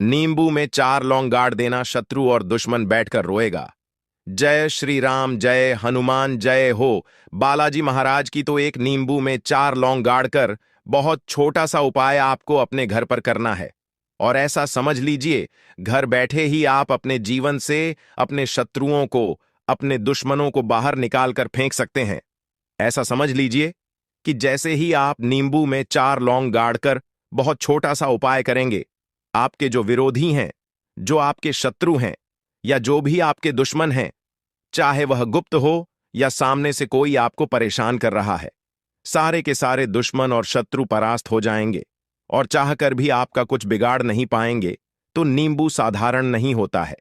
नींबू में 4 लौंग गाड़ देना, शत्रु और दुश्मन बैठकर रोएगा। जय श्री राम, जय हनुमान, जय हो। बालाजी महाराज की तो एक नींबू में 4 लौंग गाड़कर बहुत छोटा सा उपाय आपको अपने घर पर करना है। और ऐसा समझ लीजिए, घर बैठे ही आप अपने जीवन से अपने शत्रुओं को, अपने दुश्मनों को बाहर निकाल कर फेंक सकते हैं। ऐसा समझ लीजिए कि जैसे ही आप नींबू में 4 लौंग गाड़कर बहुत छोटा सा उपाय करेंगे, आपके जो विरोधी हैं, जो आपके शत्रु हैं, या जो भी आपके दुश्मन हैं, चाहे वह गुप्त हो या सामने से कोई आपको परेशान कर रहा है, सारे के सारे दुश्मन और शत्रु परास्त हो जाएंगे और चाहकर भी आपका कुछ बिगाड़ नहीं पाएंगे। तो नींबू साधारण नहीं होता है।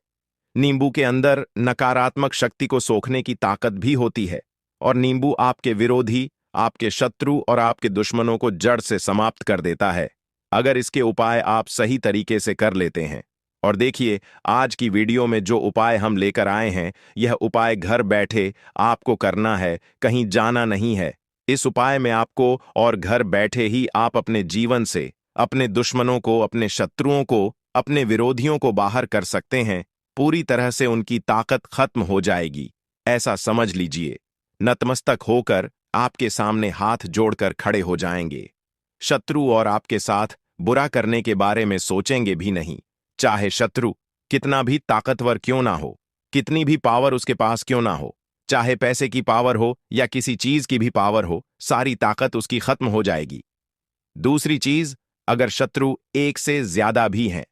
नींबू के अंदर नकारात्मक शक्ति को सोखने की ताकत भी होती है और नींबू आपके विरोधी, आपके शत्रु और आपके दुश्मनों को जड़ से समाप्त कर देता है, अगर इसके उपाय आप सही तरीके से कर लेते हैं। और देखिए, आज की वीडियो में जो उपाय हम लेकर आए हैं, यह उपाय घर बैठे आपको करना है, कहीं जाना नहीं है। इस उपाय में आपको और घर बैठे ही आप अपने जीवन से अपने दुश्मनों को, अपने शत्रुओं को, अपने विरोधियों को बाहर कर सकते हैं। पूरी तरह से उनकी ताकत खत्म हो जाएगी, ऐसा समझ लीजिए। नतमस्तक होकर आपके सामने हाथ जोड़कर खड़े हो जाएंगे। शत्रु और आपके साथ बुरा करने के बारे में सोचेंगे भी नहीं। चाहे शत्रु कितना भी ताकतवर क्यों ना हो, कितनी भी पावर उसके पास क्यों ना हो, चाहे पैसे की पावर हो या किसी चीज की भी पावर हो, सारी ताकत उसकी खत्म हो जाएगी। दूसरी चीज, अगर शत्रु एक से ज्यादा भी हैं,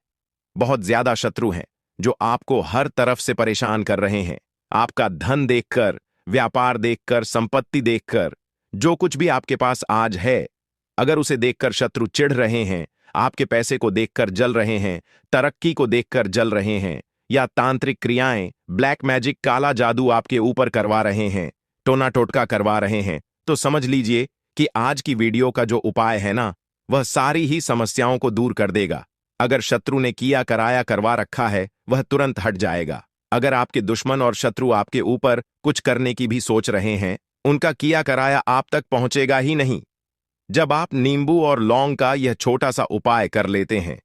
बहुत ज्यादा शत्रु हैं जो आपको हर तरफ से परेशान कर रहे हैं, आपका धन देखकर, व्यापार देखकर, संपत्ति देखकर, जो कुछ भी आपके पास आज है, अगर उसे देखकर शत्रु चिढ़ रहे हैं, आपके पैसे को देखकर जल रहे हैं, तरक्की को देखकर जल रहे हैं, या तांत्रिक क्रियाएं, ब्लैक मैजिक, काला जादू आपके ऊपर करवा रहे हैं, टोना टोटका करवा रहे हैं, तो समझ लीजिए कि आज की वीडियो का जो उपाय है ना, वह सारी ही समस्याओं को दूर कर देगा। अगर शत्रु ने किया कराया करवा रखा है, वह तुरंत हट जाएगा। अगर आपके दुश्मन और शत्रु आपके ऊपर कुछ करने की भी सोच रहे हैं, उनका किया कराया आप तक पहुंचेगा ही नहीं, जब आप नींबू और लौंग का यह छोटा सा उपाय कर लेते हैं।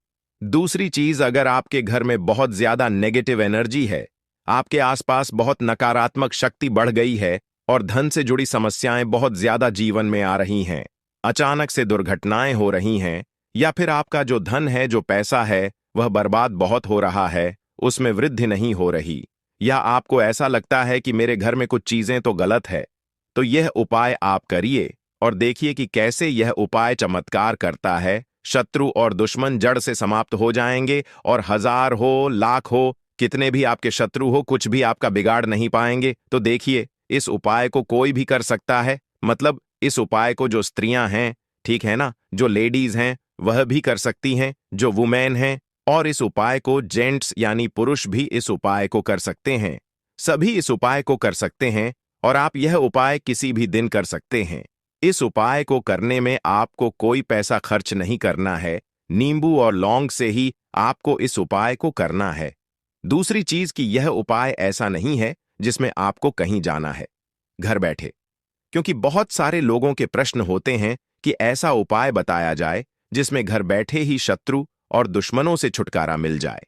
दूसरी चीज, अगर आपके घर में बहुत ज्यादा नेगेटिव एनर्जी है, आपके आसपास बहुत नकारात्मक शक्ति बढ़ गई है और धन से जुड़ी समस्याएं बहुत ज्यादा जीवन में आ रही हैं, अचानक से दुर्घटनाएं हो रही हैं, या फिर आपका जो धन है, जो पैसा है, वह बर्बाद बहुत हो रहा है, उसमें वृद्धि नहीं हो रही, या आपको ऐसा लगता है कि मेरे घर में कुछ चीजें तो गलत है, तो यह उपाय आप करिए और देखिए कि कैसे यह उपाय चमत्कार करता है। शत्रु और दुश्मन जड़ से समाप्त हो जाएंगे और 1000 हो, लाख हो, कितने भी आपके शत्रु हो, कुछ भी आपका बिगाड़ नहीं पाएंगे। तो देखिए, इस उपाय को कोई भी कर सकता है, मतलब इस उपाय को जो स्त्रियां हैं, ठीक है ना, जो लेडीज हैं, वह भी कर सकती हैं, जो वुमेन हैं, और इस उपाय को जेंट्स यानी पुरुष भी इस उपाय को कर सकते हैं। सभी इस उपाय को कर सकते हैं और आप यह उपाय किसी भी दिन कर सकते हैं। इस उपाय को करने में आपको कोई पैसा खर्च नहीं करना है, नींबू और लौंग से ही आपको इस उपाय को करना है। दूसरी चीज कि यह उपाय ऐसा नहीं है जिसमें आपको कहीं जाना है, घर बैठे, क्योंकि बहुत सारे लोगों के प्रश्न होते हैं कि ऐसा उपाय बताया जाए जिसमें घर बैठे ही शत्रु और दुश्मनों से छुटकारा मिल जाए।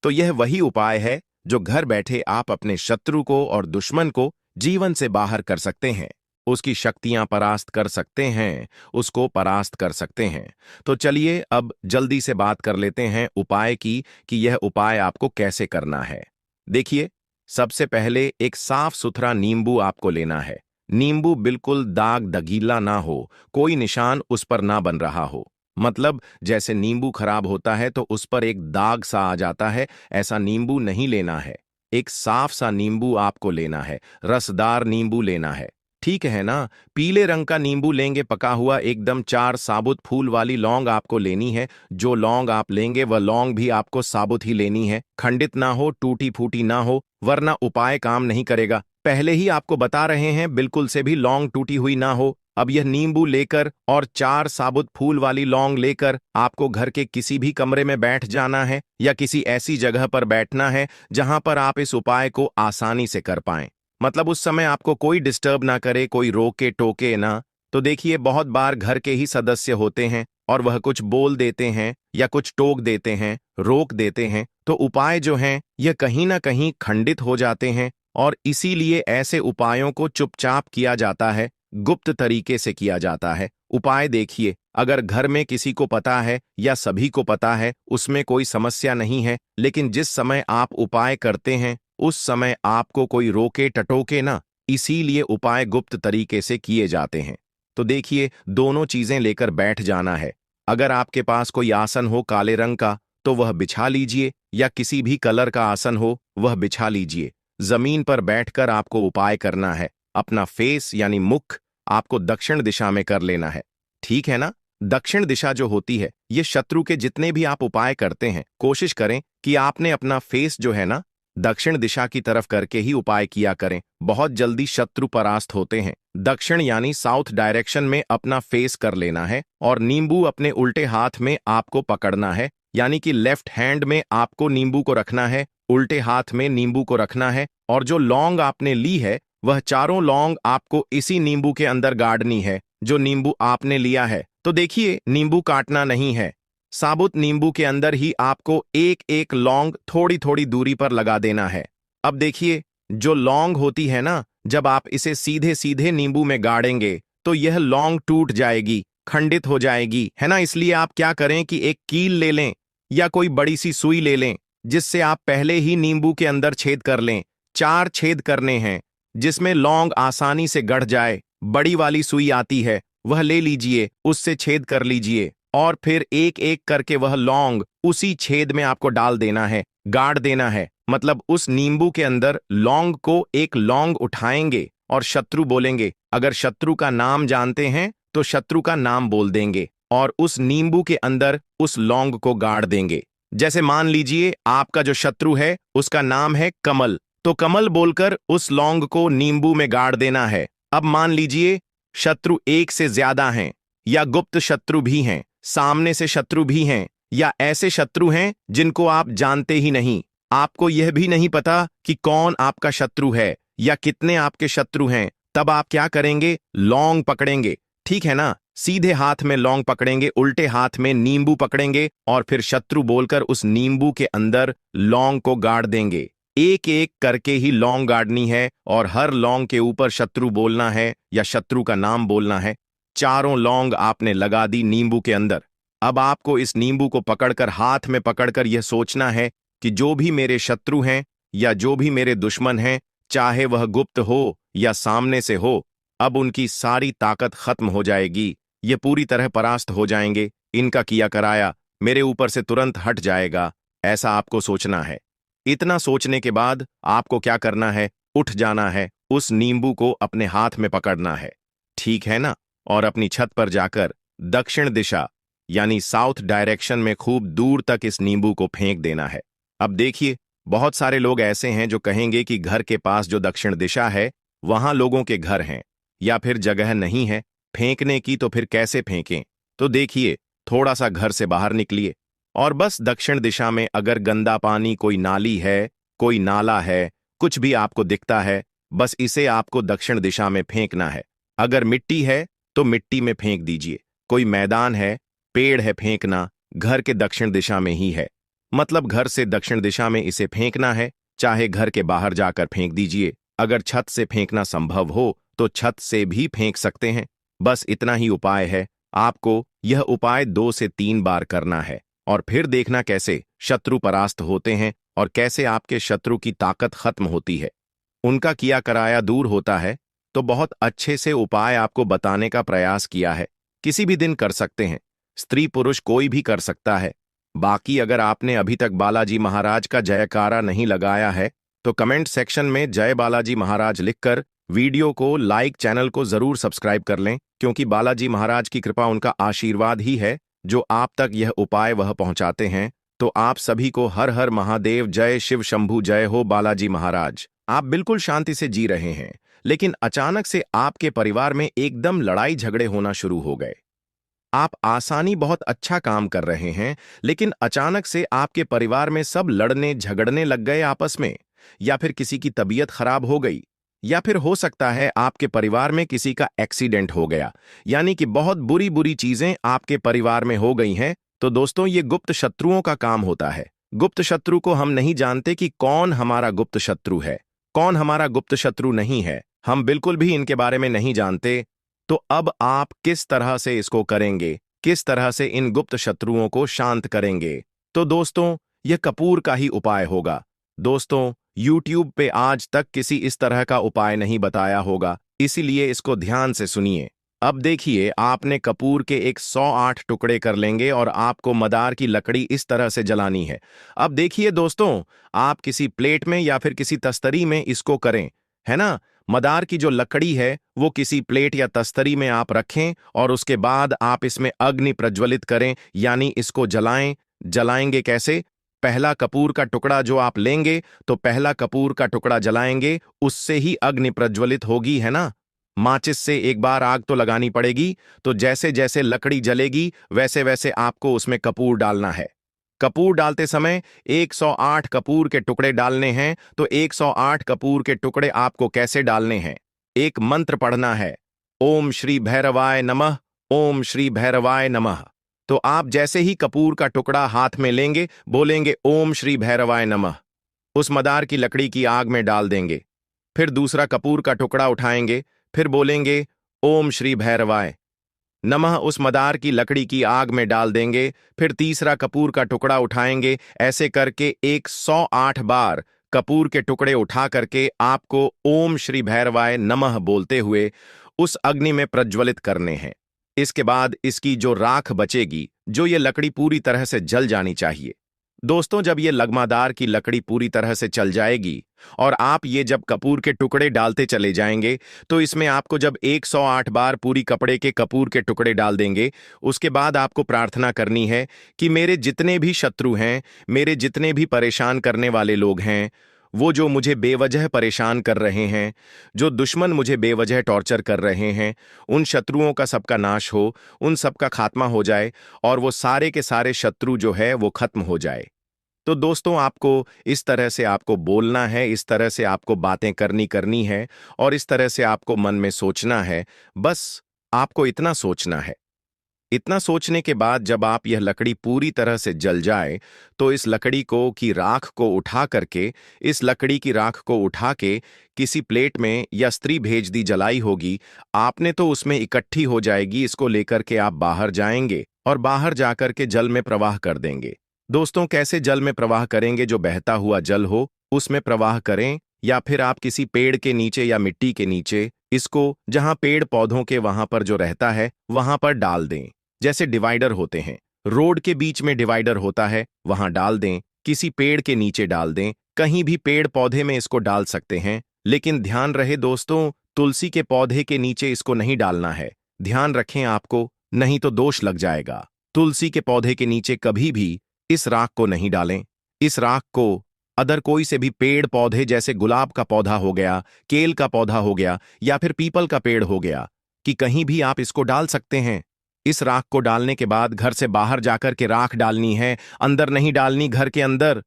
तो यह वही उपाय है जो घर बैठे आप अपने शत्रु को और दुश्मन को जीवन से बाहर कर सकते हैं, उसकी शक्तियां परास्त कर सकते हैं, उसको परास्त कर सकते हैं। तो चलिए अब जल्दी से बात कर लेते हैं उपाय की कि यह उपाय आपको कैसे करना है। देखिए, सबसे पहले एक साफ सुथरा नींबू आपको लेना है। नींबू बिल्कुल दाग दगीला ना हो, कोई निशान उस पर ना बन रहा हो, मतलब जैसे नींबू खराब होता है तो उस पर एक दाग सा आ जाता है, ऐसा नींबू नहीं लेना है। एक साफ सा नींबू आपको लेना है, रसदार नींबू लेना है, ठीक है ना। पीले रंग का नींबू लेंगे, पका हुआ एकदम। 4 साबुत फूल वाली लौंग आपको लेनी है। जो लौंग आप लेंगे वह लौंग भी आपको साबुत ही लेनी है, खंडित ना हो, टूटी फूटी ना हो, वरना उपाय काम नहीं करेगा। पहले ही आपको बता रहे हैं, बिल्कुल से भी लौंग टूटी हुई ना हो। अब यह नींबू लेकर और 4 साबुत फूल वाली लौंग लेकर आपको घर के किसी भी कमरे में बैठ जाना है, या किसी ऐसी जगह पर बैठना है जहां पर आप इस उपाय को आसानी से कर पाएं, मतलब उस समय आपको कोई डिस्टर्ब ना करे, कोई रोके टोके ना। तो देखिए, बहुत बार घर के ही सदस्य होते हैं और वह कुछ बोल देते हैं या कुछ टोक देते हैं, रोक देते हैं, तो उपाय जो हैं यह कहीं ना कहीं खंडित हो जाते हैं। और इसीलिए ऐसे उपायों को चुपचाप किया जाता है, गुप्त तरीके से किया जाता है। उपाय देखिए, अगर घर में किसी को पता है या सभी को पता है, उसमें कोई समस्या नहीं है, लेकिन जिस समय आप उपाय करते हैं उस समय आपको कोई रोके टटोके ना, इसीलिए उपाय गुप्त तरीके से किए जाते हैं। तो देखिए, दोनों चीजें लेकर बैठ जाना है। अगर आपके पास कोई आसन हो काले रंग का तो वह बिछा लीजिए, या किसी भी कलर का आसन हो वह बिछा लीजिए। जमीन पर बैठकर आपको उपाय करना है। अपना फेस यानी मुख आपको दक्षिण दिशा में कर लेना है, ठीक है ना। दक्षिण दिशा जो होती है, ये शत्रु के जितने भी आप उपाय करते हैं, कोशिश करें कि आपने अपना फेस जो है ना दक्षिण दिशा की तरफ करके ही उपाय किया करें। बहुत जल्दी शत्रु परास्त होते हैं। दक्षिण यानी साउथ डायरेक्शन में अपना फेस कर लेना है और नींबू अपने उल्टे हाथ में आपको पकड़ना है, यानी कि लेफ्ट हैंड में आपको नींबू को रखना है, उल्टे हाथ में नींबू को रखना है। और जो लौंग आपने ली है वह चारों लौंग आपको इसी नींबू के अंदर गाड़नी है जो नींबू आपने लिया है। तो देखिए, नींबू काटना नहीं है, साबुत नींबू के अंदर ही आपको एक एक लौंग थोड़ी थोड़ी दूरी पर लगा देना है। अब देखिए, जो लौंग होती है ना, जब आप इसे सीधे सीधे नींबू में गाड़ेंगे तो यह लौंग टूट जाएगी, खंडित हो जाएगी, है ना। इसलिए आप क्या करें कि एक कील ले लें या कोई बड़ी सी सुई ले लें, जिससे आप पहले ही नींबू के अंदर छेद कर लें। 4 छेद करने हैं जिसमें लौंग आसानी से गढ़ जाए। बड़ी वाली सुई आती है, वह ले लीजिए, उससे छेद कर लीजिए और फिर एक एक करके वह लौंग उसी छेद में आपको डाल देना है, गाड़ देना है। मतलब उस नींबू के अंदर लौंग को एक लौंग उठाएंगे और शत्रु बोलेंगे। अगर शत्रु का नाम जानते हैं तो शत्रु का नाम बोल देंगे और उस नींबू के अंदर उस लौंग को गाड़ देंगे। जैसे मान लीजिए आपका जो शत्रु है उसका नाम है कमल, तो कमल बोलकर उस लौंग को नींबू में गाड़ देना है। अब मान लीजिए शत्रु एक से ज्यादा हैं या गुप्त शत्रु भी हैं, सामने से शत्रु भी हैं, या ऐसे शत्रु हैं जिनको आप जानते ही नहीं, आपको यह भी नहीं पता कि कौन आपका शत्रु है या कितने आपके शत्रु हैं। तब आप क्या करेंगे? लौंग पकड़ेंगे, ठीक है ना। सीधे हाथ में लौंग पकड़ेंगे, उल्टे हाथ में नींबू पकड़ेंगे और फिर शत्रु बोलकर उस नींबू के अंदर लौंग को गाड़ देंगे। एक एक करके ही लौंग गाड़नी है और हर लौंग के ऊपर शत्रु बोलना है या शत्रु का नाम बोलना है। चारों लौंग आपने लगा दी नींबू के अंदर। अब आपको इस नींबू को पकड़कर हाथ में पकड़कर यह सोचना है कि जो भी मेरे शत्रु हैं या जो भी मेरे दुश्मन हैं, चाहे वह गुप्त हो या सामने से हो, अब उनकी सारी ताकत खत्म हो जाएगी, ये पूरी तरह परास्त हो जाएंगे। इनका किया कराया मेरे ऊपर से तुरंत हट जाएगा, ऐसा आपको सोचना है। इतना सोचने के बाद आपको क्या करना है? उठ जाना है, उस नींबू को अपने हाथ में पकड़ना है, ठीक है ना, और अपनी छत पर जाकर दक्षिण दिशा यानी साउथ डायरेक्शन में खूब दूर तक इस नींबू को फेंक देना है। अब देखिए, बहुत सारे लोग ऐसे हैं जो कहेंगे कि घर के पास जो दक्षिण दिशा है वहां लोगों के घर हैं या फिर जगह नहीं है फेंकने की, तो फिर कैसे फेंकें? तो देखिए, थोड़ा सा घर से बाहर निकलिए और बस दक्षिण दिशा में अगर गंदा पानी, कोई नाली है, कोई नाला है, कुछ भी आपको दिखता है, बस इसे आपको दक्षिण दिशा में फेंकना है। अगर मिट्टी है तो मिट्टी में फेंक दीजिए, कोई मैदान है, पेड़ है, फेंकना घर के दक्षिण दिशा में ही है, मतलब घर से दक्षिण दिशा में इसे फेंकना है। चाहे घर के बाहर जाकर फेंक दीजिए, अगर छत से फेंकना संभव हो तो छत से भी फेंक सकते हैं। बस इतना ही उपाय है। आपको यह उपाय 2 से 3 बार करना है और फिर देखना कैसे शत्रु परास्त होते हैं और कैसे आपके शत्रु की ताकत खत्म होती है, उनका किया कराया दूर होता है। तो बहुत अच्छे से उपाय आपको बताने का प्रयास किया है। किसी भी दिन कर सकते हैं, स्त्री पुरुष कोई भी कर सकता है। बाकी अगर आपने अभी तक बालाजी महाराज का जयकारा नहीं लगाया है तो कमेंट सेक्शन में जय बालाजी महाराज लिखकर वीडियो को लाइक, चैनल को जरूर सब्सक्राइब कर लें, क्योंकि बालाजी महाराज की कृपा, उनका आशीर्वाद ही है जो आप तक यह उपाय वह पहुंचाते हैं। तो आप सभी को हर हर महादेव, जय शिव शंभू, जय हो बालाजी महाराज। आप बिल्कुल शांति से जी रहे हैं, लेकिन अचानक से आपके परिवार में एकदम लड़ाई झगड़े होना शुरू हो गए। आप आसानी बहुत अच्छा काम कर रहे हैं, लेकिन अचानक से आपके परिवार में सब लड़ने झगड़ने लग गए आपस में, या फिर किसी की तबीयत खराब हो गई, या फिर हो सकता है आपके परिवार में किसी का एक्सीडेंट हो गया, यानी कि बहुत बुरी बुरी चीजें आपके परिवार में हो गई हैं। तो दोस्तों, ये गुप्त शत्रुओं का काम होता है। गुप्त शत्रु को हम नहीं जानते कि कौन हमारा गुप्त शत्रु है, कौन हमारा गुप्त शत्रु नहीं है। हम बिल्कुल भी इनके बारे में नहीं जानते। तो अब आप किस तरह से इसको करेंगे, किस तरह से इन गुप्त शत्रुओं को शांत करेंगे? तो दोस्तों, यह कपूर का ही उपाय होगा। दोस्तों, YouTube पे आज तक किसी इस तरह का उपाय नहीं बताया होगा, इसीलिए इसको ध्यान से सुनिए। अब देखिए, आपने कपूर के 108 टुकड़े कर लेंगे और आपको मदार की लकड़ी इस तरह से जलानी है। अब देखिए दोस्तों, आप किसी प्लेट में या फिर किसी तस्तरी में इसको करें, है ना? मदार की जो लकड़ी है वो किसी प्लेट या तस्तरी में आप रखें और उसके बाद आप इसमें अग्नि प्रज्वलित करें, यानी इसको जलाएं। जलाएंगे कैसे? पहला कपूर का टुकड़ा जो आप लेंगे, तो पहला कपूर का टुकड़ा जलाएंगे, उससे ही अग्नि प्रज्वलित होगी, है ना? माचिस से एक बार आग तो लगानी पड़ेगी, तो जैसे जैसे लकड़ी जलेगी वैसे वैसे आपको उसमें कपूर डालना है। कपूर डालते समय 108 कपूर के टुकड़े डालने हैं। तो 108 कपूर के टुकड़े आपको कैसे डालने हैं? एक मंत्र पढ़ना है, ओम श्री भैरवाय नमः, ओम श्री भैरवाय नमः। तो आप जैसे ही कपूर का टुकड़ा हाथ में लेंगे, बोलेंगे ओम श्री भैरवाय नमः, उस मदार की लकड़ी की आग में डाल देंगे। फिर दूसरा कपूर का टुकड़ा उठाएंगे, फिर बोलेंगे ओम श्री भैरवाय नमः, उस मदार की लकड़ी की आग में डाल देंगे। फिर तीसरा कपूर का टुकड़ा उठाएंगे। ऐसे करके 108 बार कपूर के टुकड़े उठा करके आपको ओम श्री भैरवाय नमः बोलते हुए उस अग्नि में प्रज्वलित करने हैं। इसके बाद इसकी जो राख बचेगी, जो ये लकड़ी पूरी तरह से जल जानी चाहिए। दोस्तों, जब ये लगमादार की लकड़ी पूरी तरह से चल जाएगी और आप ये जब कपूर के टुकड़े डालते चले जाएंगे, तो इसमें आपको जब 108 बार पूरी कपड़े के कपूर के टुकड़े डाल देंगे, उसके बाद आपको प्रार्थना करनी है कि मेरे जितने भी शत्रु हैं, मेरे जितने भी परेशान करने वाले लोग हैं, वो जो मुझे बेवजह परेशान कर रहे हैं, जो दुश्मन मुझे बेवजह टॉर्चर कर रहे हैं, उन शत्रुओं का सबका नाश हो, उन सबका खात्मा हो जाए और वो सारे के सारे शत्रु जो है वो खत्म हो जाए। तो दोस्तों, आपको इस तरह से आपको बोलना है, इस तरह से आपको बातें करनी करनी है और इस तरह से आपको मन में सोचना है। बस आपको इतना सोचना है। इतना सोचने के बाद जब आप यह लकड़ी पूरी तरह से जल जाए, तो इस लकड़ी को की राख को उठा करके, इस लकड़ी की राख को उठा के किसी प्लेट में या स्त्री भेज दी जलाई होगी, आपने तो उसमें इकट्ठी हो जाएगी। इसको लेकर के आप बाहर जाएंगे और बाहर जाकर के जल में प्रवाह कर देंगे। दोस्तों, कैसे जल में प्रवाह करेंगे? जो बहता हुआ जल हो उसमें प्रवाह करें, या फिर आप किसी पेड़ के नीचे या मिट्टी के नीचे इसको, जहां पेड़ पौधों के वहां पर जो रहता है वहां पर डाल दें। जैसे डिवाइडर होते हैं, रोड के बीच में डिवाइडर होता है, वहां डाल दें। किसी पेड़ के नीचे डाल दें, कहीं भी पेड़ पौधे में इसको डाल सकते हैं। लेकिन ध्यान रहे दोस्तों, तुलसी के पौधे के नीचे इसको नहीं डालना है। ध्यान रखें आपको, नहीं तो दोष लग जाएगा। तुलसी के पौधे के नीचे कभी भी इस राख को नहीं डालें। इस राख को अदर कोई से भी पेड़ पौधे, जैसे गुलाब का पौधा हो गया, केल का पौधा हो गया या फिर पीपल का पेड़ हो गया, कि कहीं भी आप इसको डाल सकते हैं। इस राख को डालने के बाद घर से बाहर जाकर के राख डालनी है, अंदर नहीं डालनी। घर के अंदर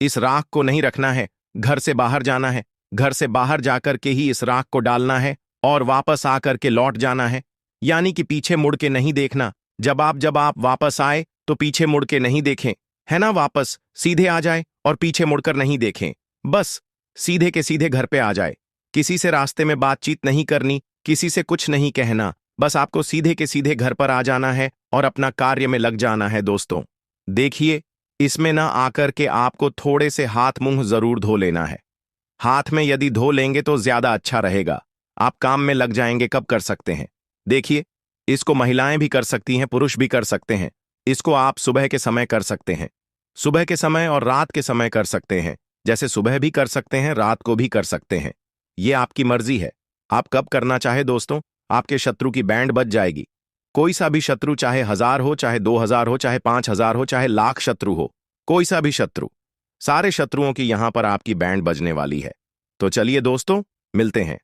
इस राख को नहीं रखना है, घर से बाहर जाना है। घर से बाहर जाकर के ही इस राख को डालना है और वापस आकर के लौट जाना है, यानी कि पीछे मुड़ के नहीं देखना। जब आप वापस आए तो पीछे मुड़ के नहीं देखें, है ना? वापस सीधे आ जाए और पीछे मुड़कर नहीं देखें। बस सीधे के सीधे घर पे आ जाए। किसी से रास्ते में बातचीत नहीं करनी, किसी से कुछ नहीं कहना। बस आपको सीधे के सीधे घर पर आ जाना है और अपना कार्य में लग जाना है। दोस्तों देखिए, इसमें ना आकर के आपको थोड़े से हाथ मुंह जरूर धो लेना है। हाथ में यदि धो लेंगे तो ज्यादा अच्छा रहेगा। आप काम में लग जाएंगे। कब कर सकते हैं? देखिए, इसको महिलाएं भी कर सकती हैं, पुरुष भी कर सकते हैं। इसको आप सुबह के समय कर सकते हैं, सुबह के समय और रात के समय कर सकते हैं। जैसे सुबह भी कर सकते हैं, रात को भी कर सकते हैं। ये आपकी मर्जी है, आप कब करना चाहे। दोस्तों, आपके शत्रु की बैंड बज जाएगी। कोई सा भी शत्रु, चाहे 1000 हो, चाहे 2000 हो, चाहे 5000 हो, चाहे लाख शत्रु हो, कोई सा भी शत्रु, सारे शत्रुओं की यहां पर आपकी बैंड बजने वाली है। तो चलिए दोस्तों, मिलते हैं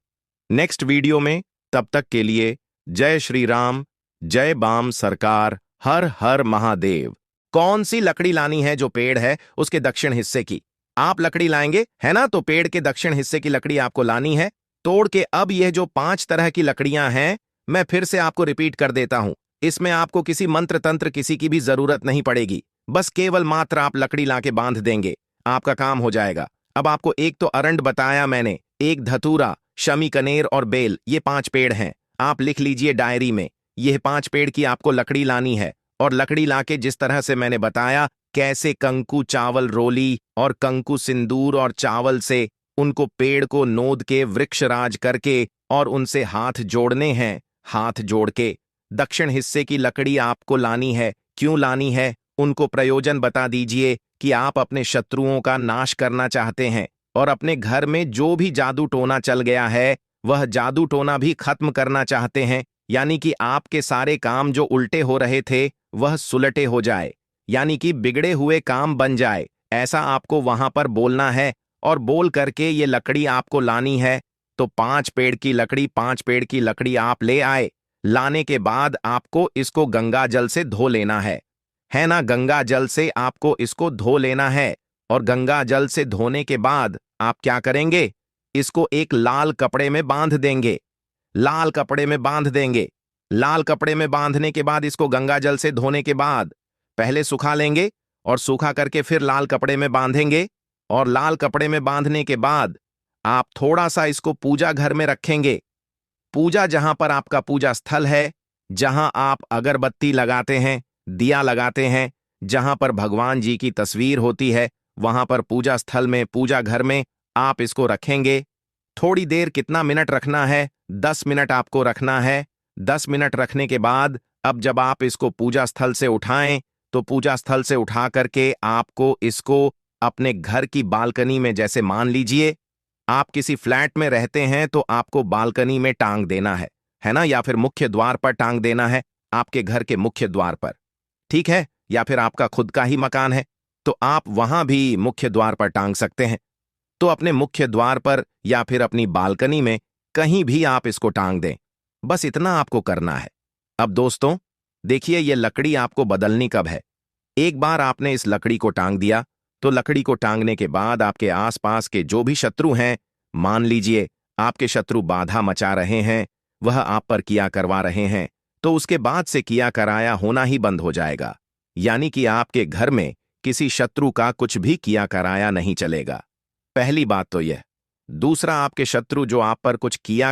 नेक्स्ट वीडियो में। तब तक के लिए जय श्री राम, जय बाम सरकार, हर हर महादेव। कौन सी लकड़ी लानी है? जो पेड़ है उसके दक्षिण हिस्से की आप लकड़ी लाएंगे, है ना? तो पेड़ के दक्षिण हिस्से की लकड़ी आपको लानी है। तोड़ के अब यह जो 5 तरह की लकड़ियां हैं, मैं फिर से आपको रिपीट कर देता हूं। इसमें आपको किसी मंत्र तंत्र किसी की भी जरूरत नहीं पड़ेगी। बस केवल मात्र आप लकड़ी लाके बांध देंगे, आपका काम हो जाएगा। अब आपको एक तो अरंड बताया मैंने, एक धतूरा, शमी कनेर और बेल, ये 5 पेड़ हैं। आप लिख लीजिए डायरी में। यह 5 पेड़ की आपको लकड़ी लानी है और लकड़ी लाके जिस तरह से मैंने बताया, कैसे कंकु चावल रोली और कंकु सिंदूर और चावल से उनको पेड़ को नोद के वृक्षराज करके और उनसे हाथ जोड़ने हैं। हाथ जोड़ के दक्षिण हिस्से की लकड़ी आपको लानी है। क्यों लानी है, उनको प्रयोजन बता दीजिए कि आप अपने शत्रुओं का नाश करना चाहते हैं और अपने घर में जो भी जादू टोना चल गया है वह जादू टोना भी खत्म करना चाहते हैं। यानी कि आपके सारे काम जो उल्टे हो रहे थे वह सुलटे हो जाए, यानी कि बिगड़े हुए काम बन जाए, ऐसा आपको वहां पर बोलना है। और बोल करके ये लकड़ी आपको लानी है। तो 5 पेड़ की लकड़ी, 5 पेड़ की लकड़ी आप ले आए। लाने के बाद आपको इसको गंगा जल से धो लेना है ना। गंगा जल से आपको इसको धो लेना है। और गंगा जल से धोने के बाद आप क्या करेंगे, इसको एक लाल कपड़े में बांध देंगे। लाल कपड़े में बांध देंगे। लाल कपड़े में बांधने के बाद इसको गंगा जल से धोने के बाद पहले सुखा लेंगे और सूखा करके फिर लाल कपड़े में बांधेंगे। और लाल कपड़े में बांधने के बाद आप थोड़ा सा इसको पूजा घर में रखेंगे। पूजा जहां पर आपका पूजा स्थल है, जहां आप अगरबत्ती लगाते हैं, दिया लगाते हैं, जहां पर भगवान जी की तस्वीर होती है, वहां पर पूजा स्थल में, पूजा घर में आप इसको रखेंगे। थोड़ी देर, कितना मिनट रखना है, 10 मिनट आपको रखना है। 10 मिनट रखने के बाद अब जब आप इसको पूजा स्थल से उठाएं, तो पूजा स्थल से उठा करके आपको इसको अपने घर की बालकनी में, जैसे मान लीजिए आप किसी फ्लैट में रहते हैं तो आपको बालकनी में टांग देना है ना, या फिर मुख्य द्वार पर टांग देना है, आपके घर के मुख्य द्वार पर, ठीक है। या फिर आपका खुद का ही मकान है तो आप वहां भी मुख्य द्वार पर टांग सकते हैं। तो अपने मुख्य द्वार पर या फिर अपनी बालकनी में कहीं भी आप इसको टांग दें। बस इतना आपको करना है। अब दोस्तों देखिए, यह लकड़ी आपको बदलनी कब है। एक बार आपने इस लकड़ी को टांग दिया तो लकड़ी को टांगने के बाद आपके आसपास के जो भी शत्रु हैं, मान लीजिए आपके शत्रु बाधा मचा रहे हैं, वह आप पर किया करवा रहे हैं, तो उसके बाद से किया कराया होना ही बंद हो जाएगा। यानी कि आपके घर में किसी शत्रु का कुछ भी किया कराया नहीं चलेगा। पहली बात तो यह। दूसरा, आपके शत्रु जो आप पर कुछ किया